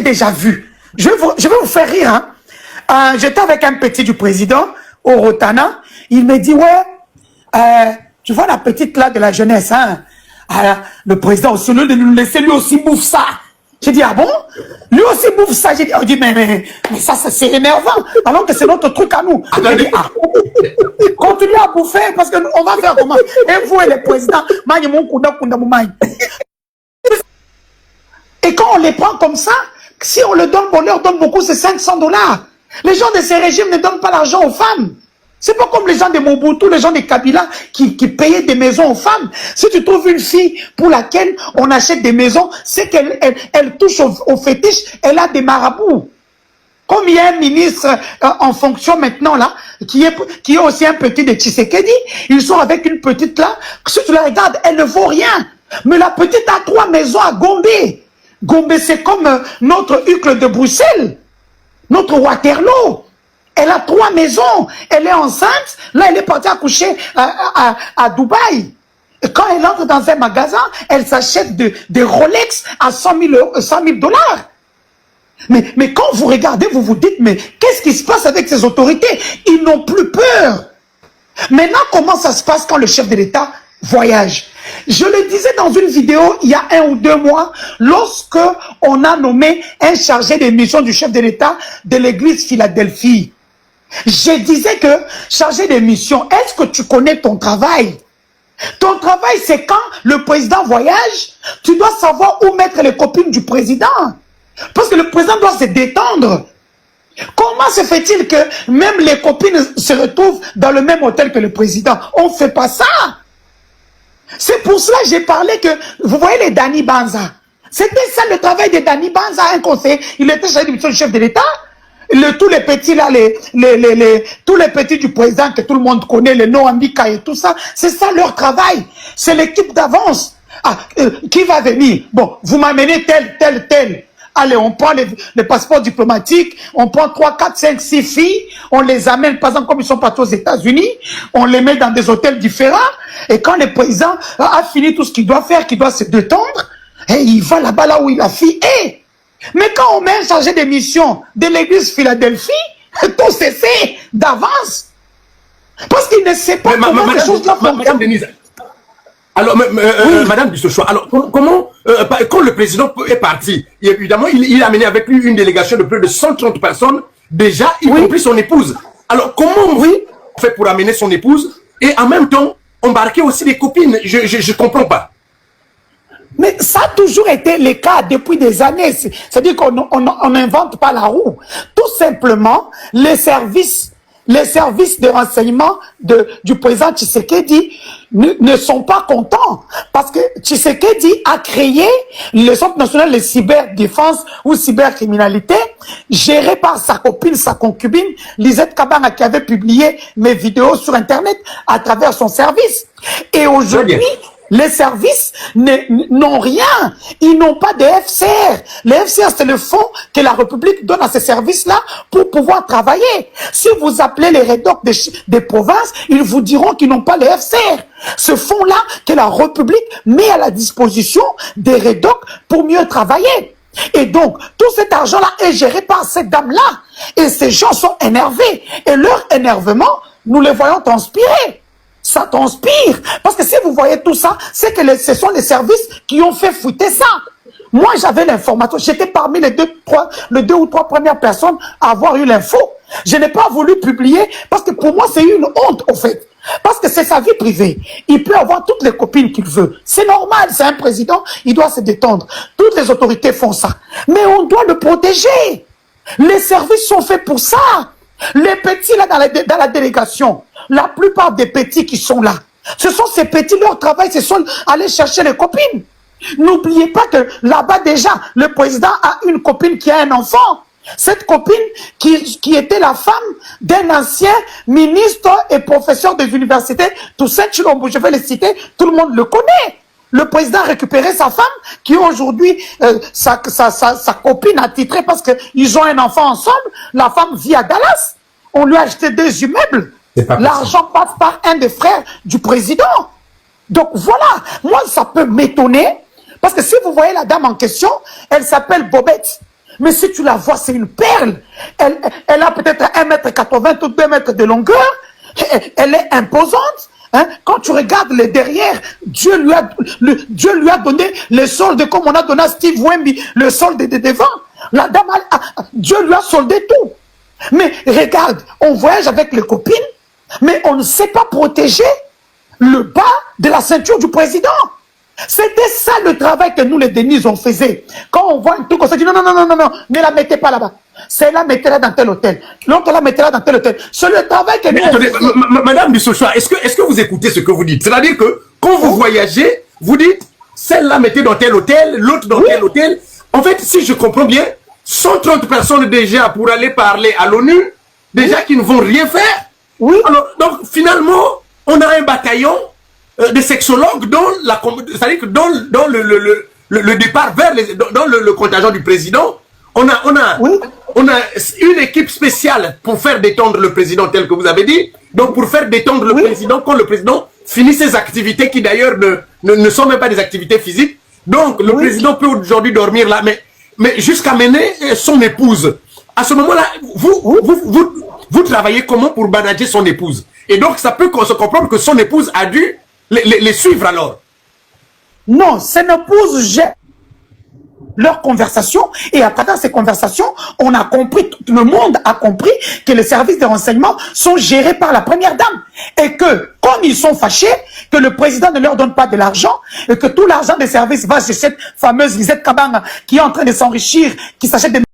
déjà vu. Je vais vous faire rire. Hein. J'étais avec un petit du président, au Rotana. Il me dit, ouais, tu vois la petite là de la jeunesse, hein? Le président, au lieu de nous laisser, lui aussi bouffe ça. J'ai dit, ah bon? Lui aussi bouffe ça. J'ai dit, oh, mais ça, c'est énervant. Alors que c'est notre truc à nous. J'ai dit, continuez à bouffer parce qu'on va faire comment? Et vous et le président, et quand on les prend comme ça, si on le donne, on leur donne beaucoup, c'est 500 $. Les gens de ces régimes ne donnent pas l'argent aux femmes. C'est pas comme les gens de Mobutu, les gens de Kabila qui payaient des maisons aux femmes. Si tu trouves une fille pour laquelle on achète des maisons, c'est qu'elle elle touche au fétiche, elle a des marabouts. Comme il y a un ministre en fonction maintenant là, qui est aussi un petit de Tshisekedi, ils sont avec une petite là, si tu la regardes, elle ne vaut rien. Mais la petite a 3 maisons à Gombe. Gombe, c'est comme notre Uccle de Bruxelles, notre Waterloo. Elle a 3 maisons. Elle est enceinte. Là, elle est partie accoucher à Dubaï. Et quand elle entre dans un magasin, elle s'achète des Rolex à 100 000 $. Mais quand vous regardez, vous vous dites, mais qu'est-ce qui se passe avec ces autorités? Ils n'ont plus peur. Maintenant, comment ça se passe quand le chef de l'État voyage? Je le disais dans une vidéo il y a 1 ou 2 mois, lorsque on a nommé un chargé de mission du chef de l'État de l'église Philadelphie. Je disais que, chargé de mission, est-ce que tu connais ton travail? Ton travail, c'est quand le président voyage, tu dois savoir où mettre les copines du président. Parce que le président doit se détendre. Comment se fait-il que même les copines se retrouvent dans le même hôtel que le président? On ne fait pas ça. C'est pour cela que j'ai parlé que, vous voyez les Dani Banza. C'était ça le travail de Dani Banza, un conseiller. Il était chargé de mission du chef de l'État. Tous les petits là, tous les petits du président que tout le monde connaît, les Noambika et tout ça, c'est ça leur travail. C'est l'équipe d'avance. Qui va venir? Bon, vous m'amenez tel. Allez, on prend les passeports diplomatiques, on prend 3, 4, 5, 6 filles, on les amène, par exemple, comme ils sont partis aux États-Unis, on les met dans des hôtels différents, et quand le président a fini tout ce qu'il doit faire, qu'il doit se détendre, et il va là-bas, là où la fille est. Mais quand on met un chargé de mission de l'église Philadelphie, tout se fait d'avance. Parce qu'il ne sait pas comment les choses là fonctionnent. Alors, Madame Bissochois, alors comment, quand le président est parti, évidemment, il a amené avec lui une délégation de plus de 130 personnes, déjà, y compris son épouse. Alors, comment on fait pour amener son épouse et en même temps embarquer aussi les copines? Je ne comprends pas. Mais ça a toujours été le cas depuis des années. C'est-à-dire qu'on n'invente pas la roue. Tout simplement, les services de renseignement du président Tshisekedi ne sont pas contents. Parce que Tshisekedi a créé le Centre national de cyberdéfense ou cybercriminalité, géré par sa copine, sa concubine, Lisette Kabanga, qui avait publié mes vidéos sur Internet à travers son service. Et aujourd'hui, les services n'ont rien. Ils n'ont pas de FCR. Le FCR, c'est le fonds que la République donne à ces services-là pour pouvoir travailler. Si vous appelez les rédocs des provinces, ils vous diront qu'ils n'ont pas le FCR. Ce fonds-là que la République met à la disposition des rédocs pour mieux travailler. Et donc, tout cet argent-là est géré par cette dame-là. Et ces gens sont énervés. Et leur énervement, nous les voyons transpirer. Ça transpire. Parce que si vous voyez tout ça, c'est que ce sont les services qui ont fait fuiter ça. Moi, j'avais l'information. J'étais parmi les 2 ou 3 premières personnes à avoir eu l'info. Je n'ai pas voulu publier parce que pour moi, c'est une honte, au fait. Parce que c'est sa vie privée. Il peut avoir toutes les copines qu'il veut. C'est normal, c'est un président, il doit se détendre. Toutes les autorités font ça. Mais on doit le protéger. Les services sont faits pour ça. Les petits là dans la délégation, la plupart des petits qui sont là, ce sont ces petits, leur travail, ce sont aller chercher les copines. N'oubliez pas que là-bas déjà, le président a une copine qui a un enfant. Cette copine qui était la femme d'un ancien ministre et professeur des universités, Toussaint Tshilombo, je vais le citer, tout le monde le connaît. Le président a récupéré sa femme, qui aujourd'hui, sa copine a titré parce qu'ils ont un enfant ensemble. La femme vit à Dallas. On lui a acheté 2 immeubles. L'argent passe par un des frères du président. Donc voilà, moi ça peut m'étonner, parce que si vous voyez la dame en question, elle s'appelle Bobette. Mais si tu la vois, c'est une perle. Elle a peut-être 1,80 m ou 2 mètres de longueur. Elle est imposante. Hein? Quand tu regardes les derrière, Dieu lui a donné le solde comme on a donné à Steve Wemby, le solde de devant. La dame, Dieu lui a soldé tout. Mais regarde, on voyage avec les copines, mais on ne sait pas protéger le bas de la ceinture du président. C'était ça le travail que nous, les Denise, on faisait. Quand on voit un truc, on se dit non, ne la mettez pas là-bas. Celle-là, mettez-la dans tel hôtel. L'autre, la mettez-la dans tel hôtel. C'est le travail que nous... Attendez, Madame Bissochoa, est-ce que vous écoutez ce que vous dites? C'est-à-dire que quand vous voyagez, vous dites, celle-là, mettez dans tel hôtel, l'autre dans tel hôtel. En fait, si je comprends bien, 130 personnes déjà pour aller parler à l'ONU, déjà qui ne vont rien faire. Oui. Alors, donc, finalement, on a un bataillon de sexologues c'est-à-dire que dans le départ vers dans le contingent du président, on a une équipe spéciale pour faire détendre le président tel que vous avez dit. Donc pour faire détendre le président quand le président finit ses activités qui d'ailleurs ne sont même pas des activités physiques. Donc le président peut aujourd'hui dormir là, mais jusqu'à mener son épouse. À ce moment-là, vous travaillez comment pour manager son épouse? Et donc ça peut se comprendre que son épouse a dû les suivre alors. Non, son épouse gère leur conversation, et à travers ces conversations, on a compris, tout le monde a compris que les services de renseignement sont gérés par la première dame. Et que, comme ils sont fâchés, que le président ne leur donne pas de l'argent, et que tout l'argent des services va chez cette fameuse Lisette Kabanga qui est en train de s'enrichir, qui s'achète des